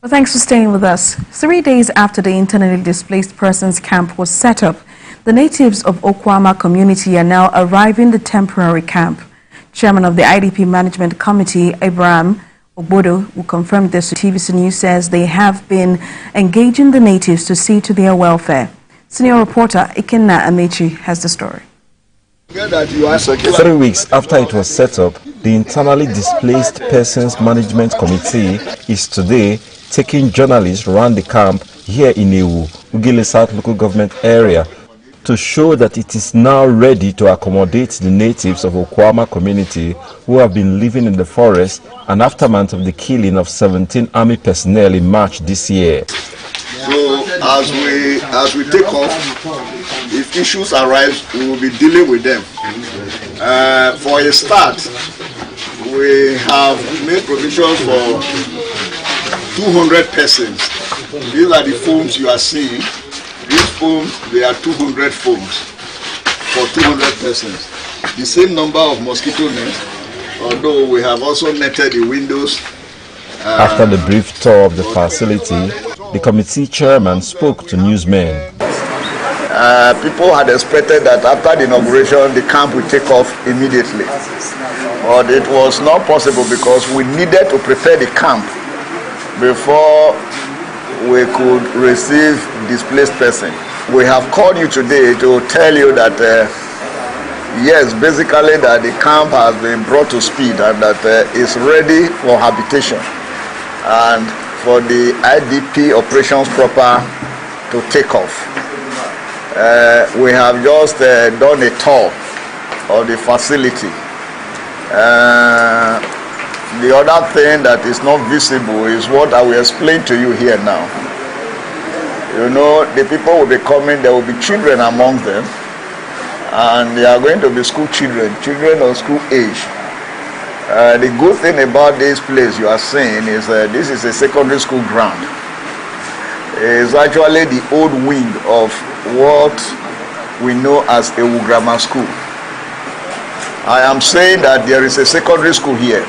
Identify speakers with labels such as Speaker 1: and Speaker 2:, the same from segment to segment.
Speaker 1: Well, thanks for staying with us. 3 days after the internally displaced persons camp was set up, the natives of Okuama community are now arriving the temporary camp. Chairman of the IDP Management Committee, Abraham Ogbodo, who confirmed this to TVC News, says they have been engaging the natives to see to their welfare. Senior reporter Ikenna Amechi has the story.
Speaker 2: 3 weeks after it was set up, the Internally Displaced Persons Management Committee is today taking journalists around the camp here in Ewu, Ugile South Local Government area, to show that it is now ready to accommodate the natives of Okuama community who have been living in the forest and aftermath of the killing of 17 army personnel in March this year.
Speaker 3: So as we take off, if issues arise, we will be dealing with them. For a start, we have made provisions for 200 persons. These are the foams you are seeing. These foams, they are 200 foams for 200 persons. The same number of mosquito nets, although we have also netted the windows.
Speaker 2: After the brief tour of the facility, the committee chairman spoke to newsmen.
Speaker 3: People had expected that after the inauguration, the camp would take off immediately. But it was not possible because we needed to prepare the camp before we could receive displaced person. We have called you today to tell you that yes, basically that the camp has been brought to speed and that it's ready for habitation and for the IDP operations proper to take off. We have just done a tour of the facility. The other thing that is not visible is what I will explain to you here now. You know, the people will be coming, there will be children among them, and they are going to be school children, children of school age. The good thing about this place you are seeing is this is a secondary school ground. It's actually the old wing of what we know as a grammar school. I am saying that there is a secondary school here.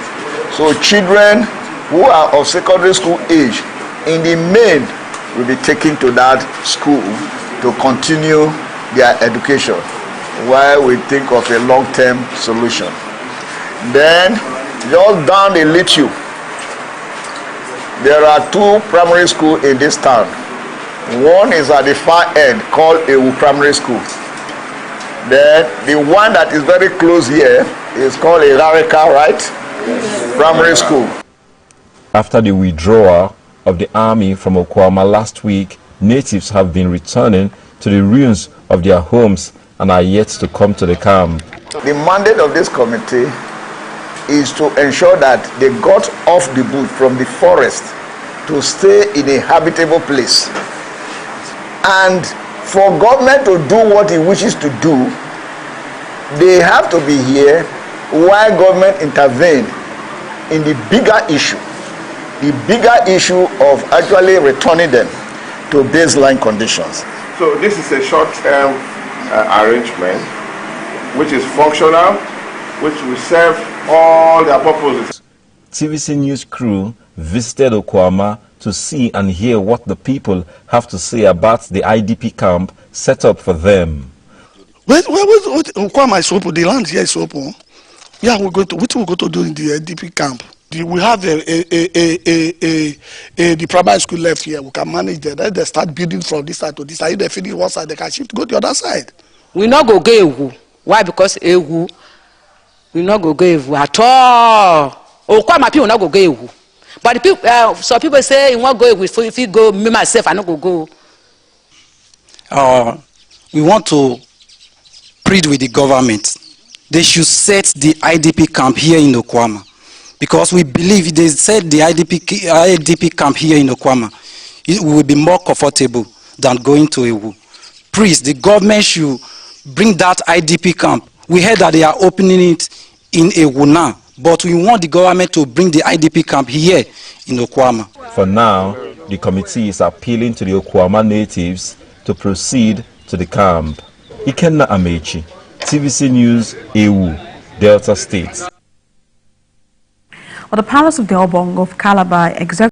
Speaker 3: So children who are of secondary school age in the main will be taken to that school to continue their education while we think of a long-term solution. Then just down a little, there are 2 primary schools in this town. One is at the far end called Ewu Primary School. Then the one that is very close here is called Irareka, right? Primary school.
Speaker 2: After the withdrawal of the army from Okuama last week, natives have been returning to the ruins of their homes and are yet to come to the camp.
Speaker 3: The mandate of this committee is to ensure that they got off the bush from the forest to stay in a habitable place. And for government to do what it wishes to do, they have to be here while government intervene in the bigger issue of actually returning them to baseline conditions.
Speaker 4: So this is a short-term arrangement which is functional, which will serve all their purposes.
Speaker 2: TVC News crew visited Okuama to see and hear what the people have to say about the IDP camp set up for them.
Speaker 5: Okuama is open, the land here is open. Yeah, what we go to do in the IDP camp? We have the primary school left here. We can manage that. Then they start building from this side to this side. If they finish one side, they can shift to go to the other side.
Speaker 6: We not go Ewu. Why? Because Ewu, we not go Ewu at all. Okuama people not go Ewu. But the people, some people say you want go Ewu. If you go, me myself, I not go.
Speaker 7: We want to plead with the government. They should set the IDP camp here in Okuama, because we believe they set the IDP camp here in Okuama, it will be more comfortable than going to Ewu. Please, the government should bring that IDP camp. We heard that they are opening it in Ewu now, but we want the government to bring the IDP camp here in Okuama.
Speaker 2: For now, the committee is appealing to the Okuama natives to proceed to the camp. Ikenna Amechi, TVC News, Ewu, Delta State.
Speaker 1: Well, the Palace of the Obong of Calabar